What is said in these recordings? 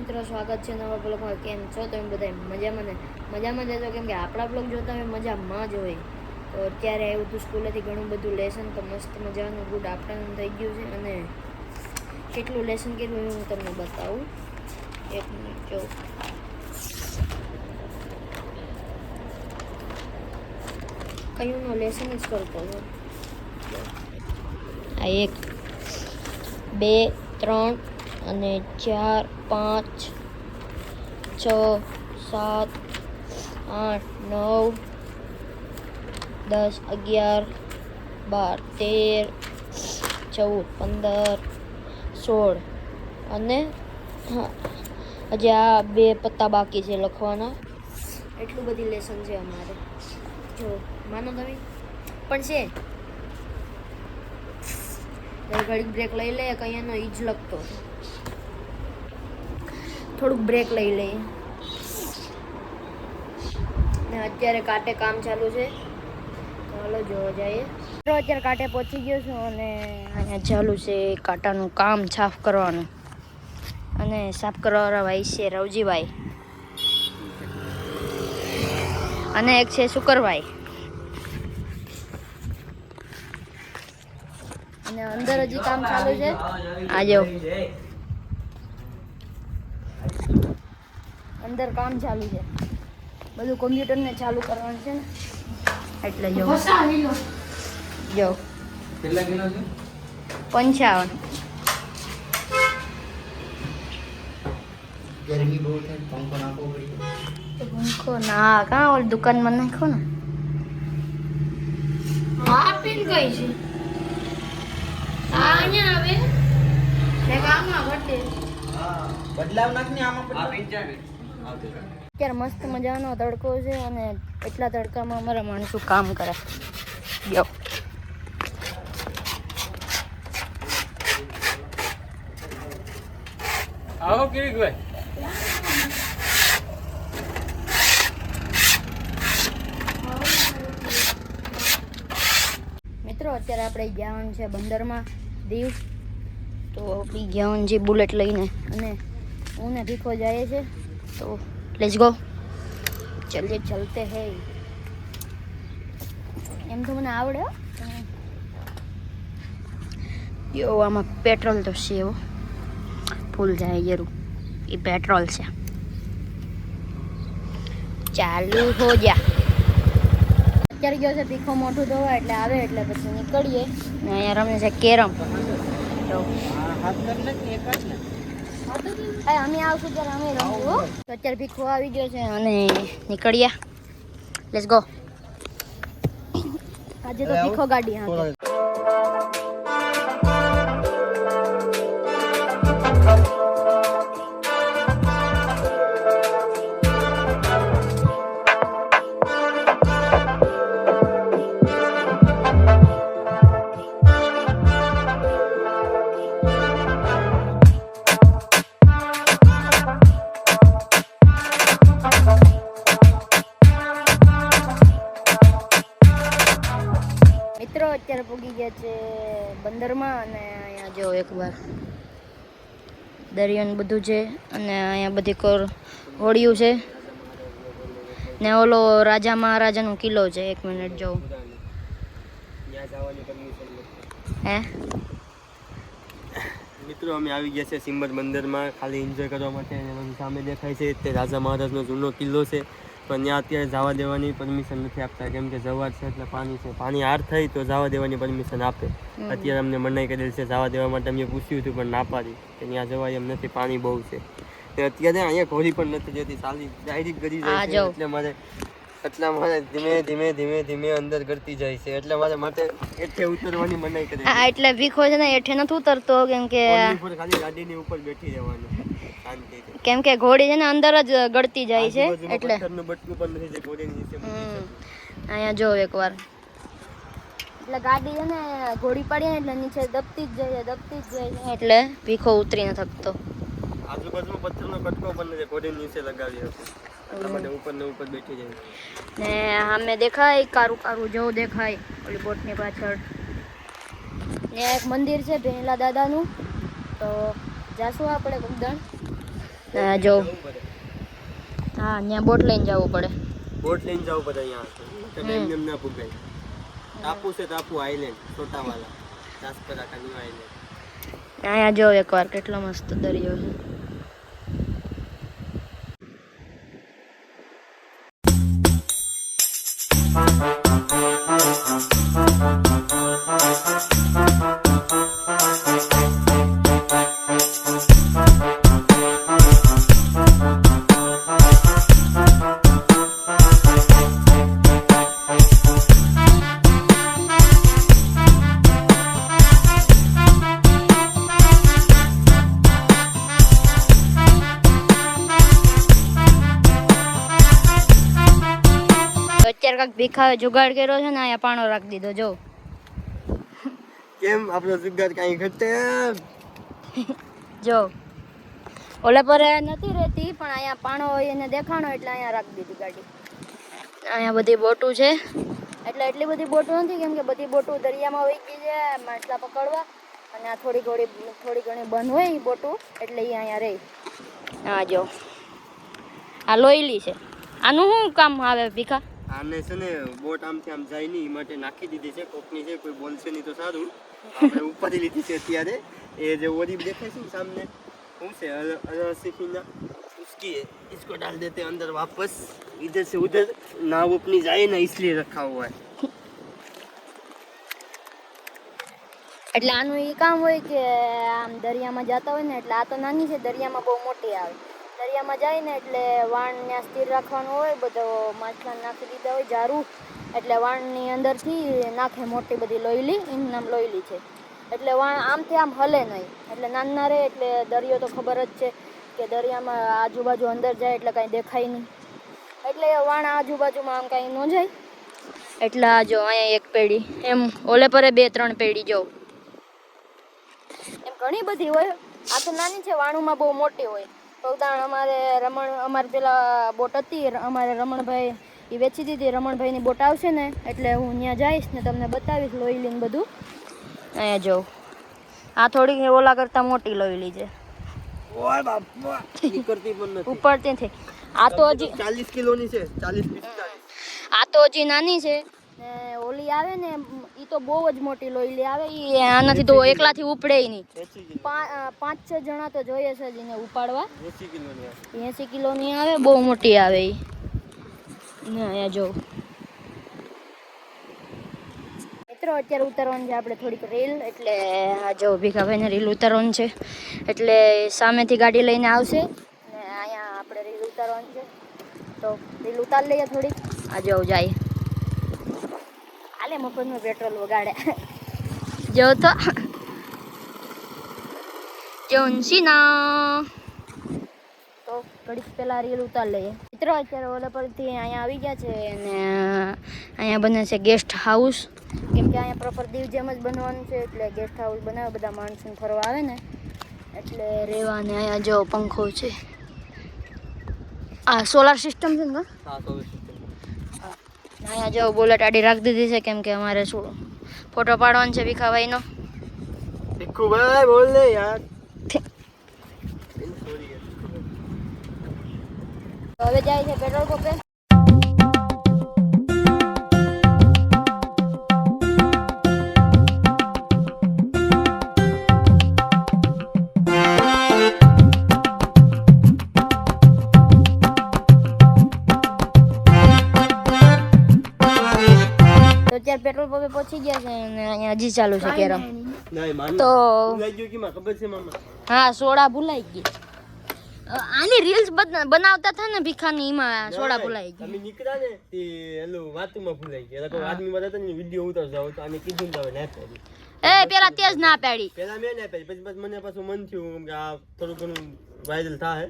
મિત્રો, સ્વાગત છે નવા બ્લોગમાં। કેમ છો તમે બધા? મજામાં જજો, કેમ કે આપણા બ્લોગ જોતા હોય મજામાં જ હોય। તો અત્યારે આવ્યું હતું સ્કૂલેથી ઘણું બધું લેસન, તો મસ્ત મજાનું ગુડ આફ્ટરનૂન થઈ ગયું છે। અને કેટલું લેસન કર્યું એ હું તમને બતાવું। એક મિનિટ, જો કયુંનો લેસન જ કરતો હતો। આ 1 2 3 અને 4 5 6 7 8 9 10 11 12 13 14 15 16 અને હજી આ 2 પત્તા બાકી છે લખવાના। એટલું બધી લેસન છે અમારે, જો માનો તમે પણ છે। ઘડીક બ્રેક લઈ લે, કયાનો ઈ જ લખતો, થોડુંક બ્રેક લઈ લઈએ। ને અત્યારે કાંટે કામ ચાલુ છે, ચાલો જોવા જઈએ। તો અત્યારે કાંટે પહોંચી ગયો છું અને અહીંયા ચાલુ છે કાંટાનું કામ સાફ કરવાનું। અને સાફ કરવાવાળા ભાઈ છે રવજીભાઈ અને એક છે શુકરભાઈ। અને અંદર હજી કામ ચાલુ છે, આજો અંદર કામ ચાલુ છે, બધું કોમ્પ્યુટરને ચાલુ કરવાનું છે ને, એટલે જો કેટલા કિલો છે? 55। ગરમી બહુ છે, પંખો નાખવો પડ્યો। પંખો ના કાં ઓલી દુકાનમાં નાખો ને। હા પિન કઈ છે? આ અહીંયા આવે ને કામમાં વટે। હા, બદલાવ નાખને આમાં પડે। આ પિન ચાલે અત્યારે મસ્ત મજાનો તડકો છે અને એટલા તડકામાં અમારા માણસો કામ કરે। જો આવો કિરીટભાઈ। મિત્રો, અત્યારે આપણે જવાનું છે બંદરમાં દીવ। તો આપણી જવાનું છે બુલેટ લઈને અને હું ને ભીખો જાય છે। તો લેટ્સ ગો, ચલીએ ચલતે હે। એમ તો મને આવડે હો। યો આમાં પેટ્રોલ તો છે, એવો ફૂલ જાય જરૂર, એ પેટ્રોલ છે। ચાલુ હો જા। અત્યારે ગયો છે ભીખો મોઢું ધોવા, એટલે આવે એટલે પછી નીકળીએ। ને અહીંયા રમે છે કેરમ। તો અમે આવશું ત્યારે અમે રમવું। તો અત્યારે ભીખો આવી ગયો છે અને નીકળ્યા, લેટ્સ ગો। આજે તો ભીખો ગાડી હા। મિત્રો, અત્યારે પૂગી ગયા છે બંદરમાં અને અહીંયા જો એકવાર દરિયો બધું છે અને અહીંયા બધી હોડિયું છે ને ઓલો રાજા મહારાજાનો કિલ્લો છે। 1 મિનિટ જોઉં। હે મિત્રો, અમે આવી ગયા છે સિમ્બર બંદરમાં ખાલી એન્જોય કરવા માટે। અને સામે દેખાય છે તે રાજા મહારાજનો જૂનો કિલ્લો છે, પણ ત્યાં અત્યારે જવા દેવાની પરમિશન નથી આપતા, કેમ કે જવા છે એટલે પાણી છે, પાણી હાર થઈ તો જવા દેવાની પરમિશન આપે। અત્યારે અમને મનાઈ કરેલ છે જવા દેવા માટે। અમે પૂછ્યું હતું પણ ના પાડી કે ત્યાં જવાય એમ નથી, પાણી બહુ છે। અત્યારે અહીંયા ઘોડી પણ નથી જતી, સાલી ડાયરેક્ટ ગરી જાય છે। એટલે મારે ધીમે ધીમે અંદર ગરતી જાય છે, એટલે મારે માટે એઠે ઉતરવાની મનાઈ કરે। હા, એટલે ભીખો છે ને એઠે નથી ઉતરતો, કેમ કે ખાલી ગાડીની ઉપર બેઠી રહેવાનું શાંતિથી, કેમ કે ઘોડી છે ને અંદર જ ગળતી જાય છે, એટલે પથ્થરનું બટકું પણ નથી જે ઘોડીની નીચે મૂકી શકે। અહીંયા જો એકવાર, એટલે ગાડી છે ને ઘોડી પાડીએ ને એટલે નીચે દબતી જ જાય છે, એટલે ભીખો ઉતરી ન થકતો। આજુબાજુમાં પથ્થરનો કટકો પણ નથી, ઘોડીની નીચે લગાવી હતો, એટલા માટે ઉપર ને ઉપર બેઠી જાય। ને સામે દેખાય કારું કારું જેવું દેખાય ઓલી બોટની પાછળ। ને એક મંદિર છે ભેલા દાદાનું, તો જાશું આપણે કોક દણ। જો હા ત્યાં બોટ લઈને જવું પડે. બોટ લઈને જવું પડે અહીંયા તમે એમને એમ ના પૂગાય. ટાપુ છે ટાપુ આઈલેન્ડ છોટાવાલા દાસપરાકા ન્યુ આઈલેન્ડ. અહીંયા જો એકવાર કેટલો મસ્ત દરિયો છે. અત્યારે કાંઈક ભીખાવે જુગાડ કર્યો છે ને અહીંયા પાણો રાખી દીધો જો. કેમ આપણો જુગાર કાંઈ ઘટે? જો ઓલા પર નથી રહેતી પણ અહીંયા પાણો હોય એને દેખાણો એટલે અહીંયા રાખી દીધી ગાડી. અહીંયા બધી બોટું છે એટલે એટલી બધી બોટું નથી કેમ કે બધી બોટું દરિયામાં વહી ગઈ છે માછલા પકડવા અને આ થોડી ઘણી બંધ હોય એ બોટું એટલે એ અહીંયા રહી. હા જો આ લોયલી છે. આનું શું કામ આવે ભીખા? આને છે ને બોટ આમથી આમ જાય નહીં એ માટે નાખી દીધી છે. કોકની છે કોઈ બોલશે નહીં તો સારું. આપણે ઉપરથી લીધી છે અત્યારે. એ જે ઓરી દેખાય છે ને સામને શું છે सीखना उसकी है इसको डाल देते हैं अंदर वापस इधर से उधर नाव अपनी जाए ना इसलिए रखा हुआ है. એટલે આનું એ કામ હોય કે આમ દરિયામાં જતા હોય ને એટલે આ તો નાની છે દરિયામાં બહુ મોટી આવે. દરિયામાં જાય ને એટલે વાણ ત્યાં સ્થિર રાખવાનું હોય બધો માછલા નાખી દીધા હોય જારું એટલે વાણની અંદરથી નાખે મોટી બધી લોયલી એનું નામ લોયલી છે. એટલે વાણ આમથી આમ હલે નહીં એટલે નાના રહે એટલે દરિયો તો ખબર જ છે કે દરિયામાં આજુબાજુ અંદર જાય એટલે કાંઈ દેખાય નહીં એટલે વાણ આજુબાજુમાં આમ કાંઈ ન જાય એટલે આ જો અહીંયા એક પેઢી એમ ઓલે પરે 2-3 પેઢી જો એમ ઘણી બધી હોય. આ તો નાની છે વાણુમાં બહુ મોટી હોય. તો ઉદાહરણ અમારે પેલા બોટ હતી અમારે રમણભાઈ એ વેચી દીધી. રમણભાઈની બોટ આવશે ને એટલે હું ત્યાં જઈશ ને તમને બતાવીશ લોયલીને બધું. અહીંયા જો આ થોડી ઓલા કરતાં મોટી લોયલી છે. ઓય બાપા નીકળતી પણ નથી ઉપરથી નથી. આ તો હજી 40 કિલોની છે. 40-45. આ તો હજી નાની છે ને ઓલી આવે ને એ તો બહુ જ મોટી લોયલી આવે. એ આનાથી તો એકલાથી ઉપડે નહીં. 5-6 જણા તો જોઈએ છે જ એને ઉપાડવા. 80 કિલોની આવે બહુ મોટી આવે એ. અહીંયા જો મિત્રો અત્યારે ઉતારવાનું છે આપણે થોડીક રીલ એટલે આ જો ભીખાભાઈને રીલ ઉતારવાનું છે એટલે સામેથી ગાડી લઈને આવશે ને અહીંયા આપણે રીલ ઉતારવાનું છે તો રીલ ઉતારી લઈએ થોડીક. આ જો જાય આલે મફતનું પેટ્રોલ વગાડે જો તો જોન્સીના તો ઘડીક પહેલાં રીલ ઉતારી લઈએ. મિત્રો અત્યારે ઓલા પરથી અહીંયા આવી ગયા છે અને અહીંયા બને છે ગેસ્ટ હાઉસ કેમ કે અહીંયા પ્રોપર દીવ જેમ જ બનવાનું છે એટલે ગેસ્ટ હાઉસ બનાવે બધા માણસોને ફરવા આવે ને એટલે રહેવા. ને અહીંયા જો પંખો છે. આ સોલાર સિસ્ટમ છે ને અહીંયા જો બુલેટ આડી રાખી દીધી છે કેમ કે અમારે શું ફોટો પાડવાનો છે ભીખાભાઈનો. ભીખુભાઈ બોલ ને યાર. હવે જાય છે પેટ્રોલ પંપે. અત્યારે પેટ્રોલ પંપે પહોંચી ગયા છે અને અહીંયા હજી ચાલુ છે કેરમ. તો ખબર છે મામા હા સોડા ભૂલાઈ ગઈ. આની રીલ્સ બનાવતા હતા ને ભીખાની એમાં સોડા ભૂલાઈ ગઈ. અમે નીકળ્યા ને તે હેલો વાતુમાં ભૂલાઈ ગયા. તો આદમી માં હતા ને વિડિયો ઉતાર જાવ તો આને કીધું તો હવે ના પાડી. પેલા તેજ ના પાડી. પેલા મેં ના પાડી પછી મને પાછું મન થયું કે આ થોડું ઘણું વાયરલ થાય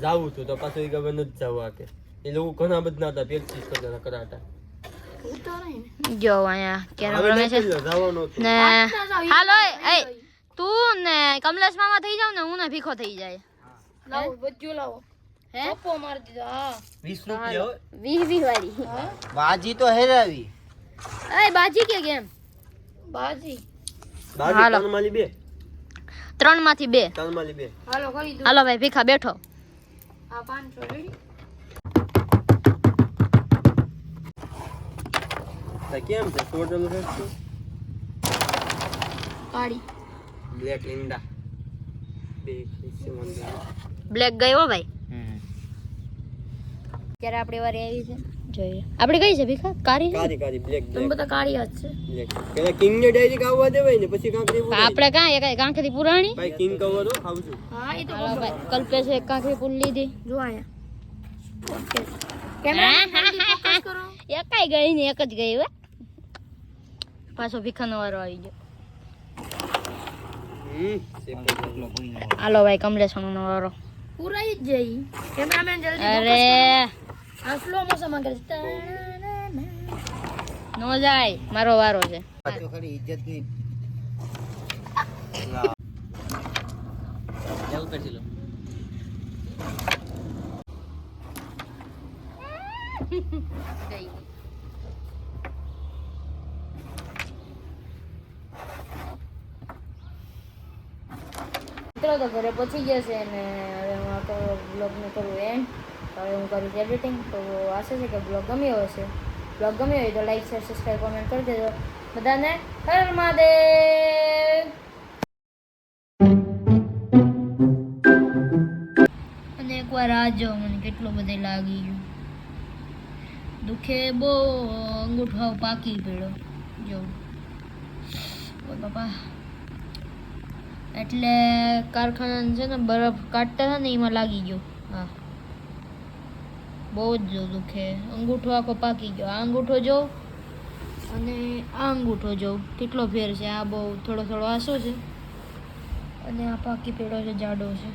જાવું હતું તો પાછું એ ખબર નથી જવું આ કે એ લોકો ઘણા બધા હતા પ્રેક્ટિસ કરતા કરાતા. જો અહીંયા કેરમ રમે છે ને હાલો એ તું ને કમલેશ મામા થઈ જાવ ને હું ને ભીખો થઈ જાય. લાવો બચ્ચું લાવો હે પપ્પો માર દીધો. હા 20 રૂપિયા 20 વાળી બાજી તો હેરાવી. એ બાજી કે કેમ બાજી ત્રણ માંથી બે. હાલો કરી દો. હાલો ભાઈ ભીખા બેઠો. આ 500 રેડી. તો કેમ છે ટોટલ રેટ શું કાળી બ્લેક લિંડા બે ખીસે મંદિર બ્લેક ગયો ભાઈ. ત્યારે આપણી વારી આવી છે, જોઈએ આપણે કઈ છે ભીખા? કાળી છે? કારી કારી બ્લેક તમે બધા કાળી જ છે. બ્લેક પેલા કિંગ ને ડાયરેક્ટ આવવા દેવાય ને પછી કાંકરી પૂરી આપણે કાં એક કાંકરી પુરાણી. ભાઈ કિંગ કવર હો આવજો. હા એ તો ભાઈ કલ્પેશ એક કાંકરી પુલ લીધી. જો આયા ઓકે કેમેરા ફોકસ કરો. એકાઈ ગઈ ને એક જ ગઈ હો. પાછો ભીખાનો વારો આવી ગયો. હાલો ભાઈ કમલેશનો વારો. પૂરાઈ જ જઈ કેમેરામેન જલ્દી. અરે આ સ્લો મોશન માં કરે છે. નો જાય, મારો વારો છે. તો ખરી ઇજ્જત ની જલ્દ કરી લો. ગઈ. મિત્રો તો ઘરે પહોંચી ગયા છે અને હવે હું આ બ્લોગને કરું એન્ડ. હવે હું કરીશ એડિટિંગ. તો આશા છે કે બ્લોગ ગમ્યો હશે. બ્લોગ ગમ્યો હોય તો લાઈક શેર સબસ્ક્રાઈબ કોમેન્ટ કરી દેજો. બધાને હર મહાદેવ. અને એકવાર આ જો મને કેટલો બધે લાગી ગયું. દુખે બહુ, અંગૂઠો પાકી પડ્યો જો. ઓ બાપા, એટલે કારખાના છે ને બરફ કાઢતા હતા ને એમાં લાગી ગયો. હા બહુ જ જો દુખે. અંગૂઠો આખો પાકી ગયો. આ અંગૂઠો જો અને આ અંગૂઠો જો કેટલો ફેર છે. આ બહુ થોડો થોડો આસો છે અને આ પાકી પેડો છે, જાડો છે.